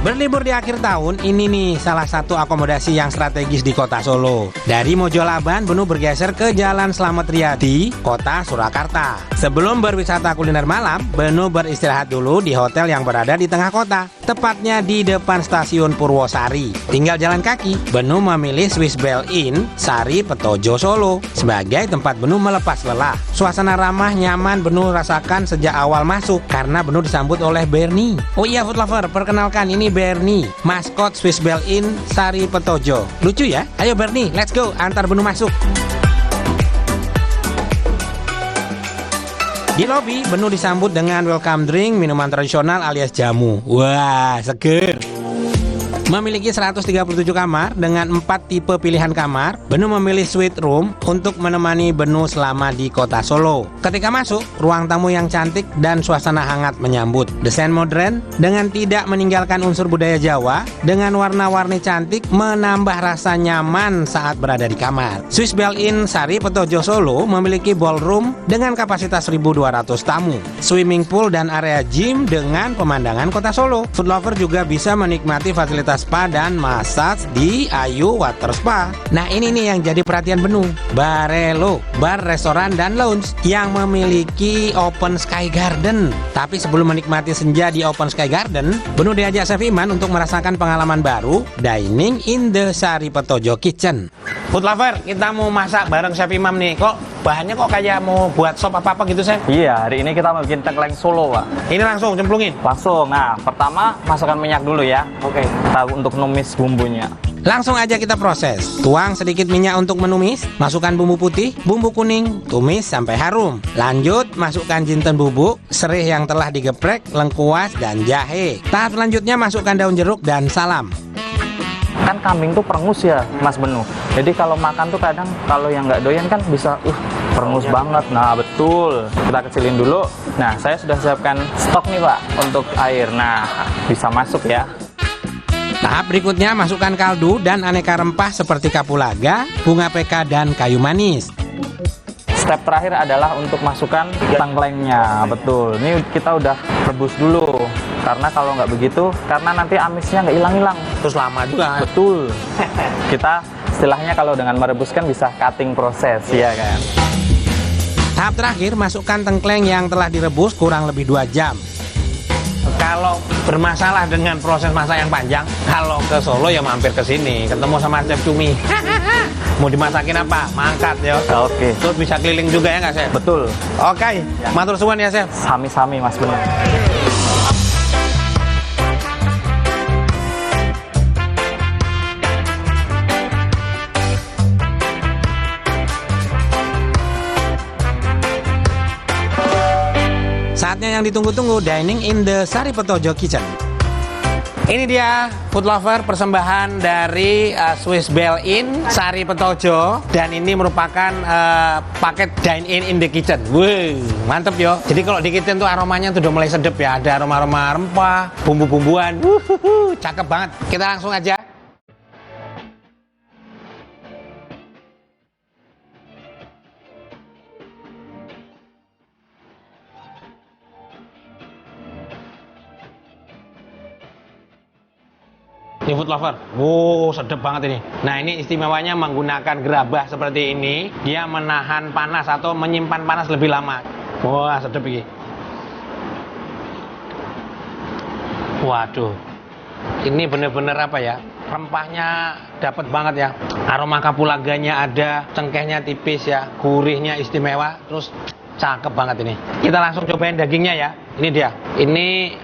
Berlibur di akhir tahun, ini nih salah satu akomodasi yang strategis di kota Solo. Dari Mojolaban, Benu bergeser ke Jalan Slamet Riyadi, kota Surakarta. Sebelum berwisata kuliner malam, Benu beristirahat dulu di hotel yang berada di tengah kota, tepatnya di depan stasiun Purwosari. Tinggal jalan kaki, Benu memilih Swiss Bell Inn, Sari Petojo Solo, sebagai tempat Benu melepas lelah. Suasana ramah, nyaman Benu rasakan sejak awal masuk, karena Benu disambut oleh Bernie. Oh iya, food lover, perkenalkan ini Bernie, maskot Swiss Bell Inn Sari Petojo. Lucu ya? Ayo Bernie, let's go, antar Benu masuk. Di lobi, Benu disambut dengan welcome drink, minuman tradisional alias jamu. Wah, seger. Memiliki 137 kamar dengan 4 tipe pilihan kamar, Benu memilih suite room untuk menemani Benu selama di kota Solo. Ketika masuk, ruang tamu yang cantik dan suasana hangat menyambut. Desain modern dengan tidak meninggalkan unsur budaya Jawa, dengan warna-warni cantik menambah rasa nyaman saat berada di kamar. Swiss Bell Inn Sari Petojo Solo memiliki ballroom dengan kapasitas 1.200 tamu, swimming pool dan area gym dengan pemandangan kota Solo. Food lover juga bisa menikmati fasilitas spa dan massage di Ayu Water Spa. Nah ini nih yang jadi perhatian Benu, Barelo, bar, restoran, dan lounge yang memiliki open sky garden. Tapi sebelum menikmati senja di open sky garden, Benu diajak Chef Iman untuk merasakan pengalaman baru dining in the Sari Petojo Kitchen. Food lover, kita mau masak bareng Chef Imam nih. Kok bahannya kok kayak mau buat sop apa-apa gitu, Chef? Iya, hari ini kita mau bikin tengkleng Solo, Pak. Ini langsung cemplungin? Langsung. Nah, pertama masukkan minyak dulu ya. Oke. Kita untuk numis bumbunya. Langsung aja kita proses. Tuang sedikit minyak untuk menumis, masukkan bumbu putih, bumbu kuning, tumis sampai harum. Lanjut, masukkan jinten bubuk, serih yang telah digeprek, lengkuas, dan jahe. Tahap selanjutnya masukkan daun jeruk dan salam. Kan kambing tuh perengus ya, Mas Benu. Jadi kalau makan tuh kadang kalau yang nggak doyan kan bisa perengus banget. Nah, betul. Kita kecilin dulu. Nah, saya sudah siapkan stok nih, Pak, untuk air. Nah, bisa masuk ya. Tahap berikutnya masukkan kaldu dan aneka rempah seperti kapulaga, bunga peka, dan kayu manis. Step terakhir adalah untuk masukkan tengklengnya. Betul. Ini kita udah rebus dulu. Karena kalau nggak begitu, karena nanti amisnya nggak hilang-hilang. Terus lama juga. Betul. Kita istilahnya kalau dengan merebus kan bisa cutting proses, ya kan. Tahap terakhir, masukkan tengkleng yang telah direbus kurang lebih 2 jam. Kalau bermasalah dengan proses masak yang panjang, kalau ke Solo ya mampir ke sini, ketemu sama Chef Cumi. Mau dimasakin apa? Mangkat ya. Oke. Terus bisa keliling juga ya nggak, Chef? Betul. Oke. Matur suwun ya, Chef. Sami-sami, Mas Benu. Saatnya yang ditunggu-tunggu, dining in the Sari Petojo Kitchen. Ini dia food lover, persembahan dari Swiss Bell Inn Sari Petojo, dan ini merupakan paket dine in the kitchen. Wih, mantep yo. Jadi kalau di kitchen tuh aromanya tuh udah mulai sedep ya. Ada aroma-aroma rempah, bumbu-bumbuan. Cakep banget. Kita langsung aja. Ini food lover, wow sedep banget ini. Nah ini istimewanya menggunakan gerabah seperti ini, dia menahan panas atau menyimpan panas lebih lama. Wah sedep ini. Waduh, ini bener-bener apa ya? Rempahnya dapat banget ya. Aroma kapulaganya ada, cengkehnya tipis ya, gurihnya istimewa, terus cakep banget ini. Kita langsung cobain dagingnya ya. Ini dia. Ini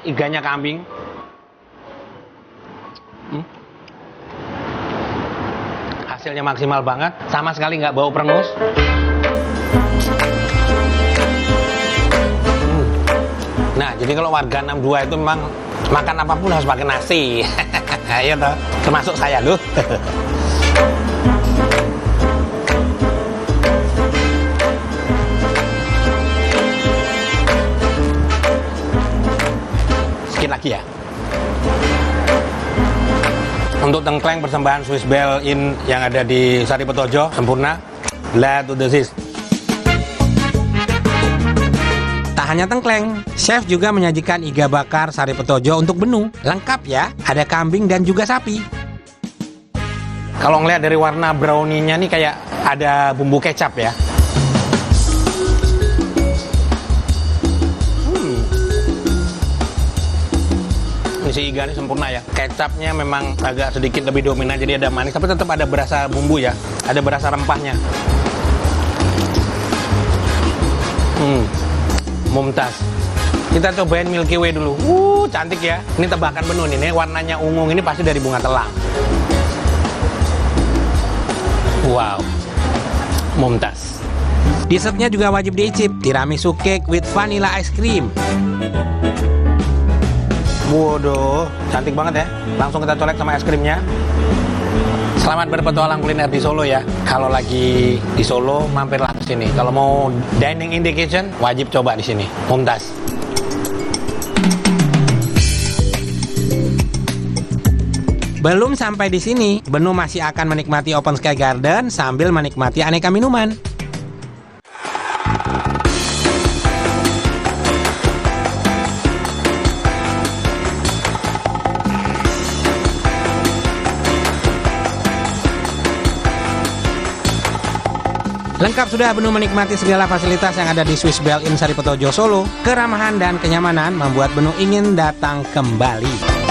iganya kambing. Hasilnya maksimal banget, sama sekali nggak bau perengus. Nah, jadi kalau warga 62 itu memang makan apapun harus pakai nasi. Iya toh, termasuk saya loh. Sedikit lagi ya. Untuk tengkleng persembahan Swiss Bell Inn yang ada di Sari Petojo, sempurna. Let's do this. Tak hanya tengkleng, chef juga menyajikan iga bakar sari petojo untuk menu. Lengkap ya, ada kambing dan juga sapi. Kalau ngeliat dari warna brownie-nya nih kayak ada bumbu kecap ya. Ini si iga ini sempurna ya. Kecapnya memang agak sedikit lebih dominan, jadi ada manis, tapi tetap ada berasa bumbu ya. Ada berasa rempahnya. Mumtaz. Kita cobain Milky Way dulu. Cantik ya. Ini tebakan menu nih. Warnanya ungu ini pasti dari bunga telang. Wow. Mumtaz. Dessertnya juga wajib diicip. Tiramisu cake with vanilla ice cream. Waduh, cantik banget ya. Langsung kita colek sama es krimnya. Selamat berpetualang kuliner di Solo ya. Kalau lagi di Solo, mampirlah ke sini. Kalau mau dining in the kitchen, wajib coba di sini. Mumtaz. Belum sampai di sini, Benu masih akan menikmati Open Sky Garden sambil menikmati aneka minuman. Lengkap sudah Benu menikmati segala fasilitas yang ada di Swiss Bell Inn Saripetojo Solo. Keramahan dan kenyamanan membuat Benu ingin datang kembali.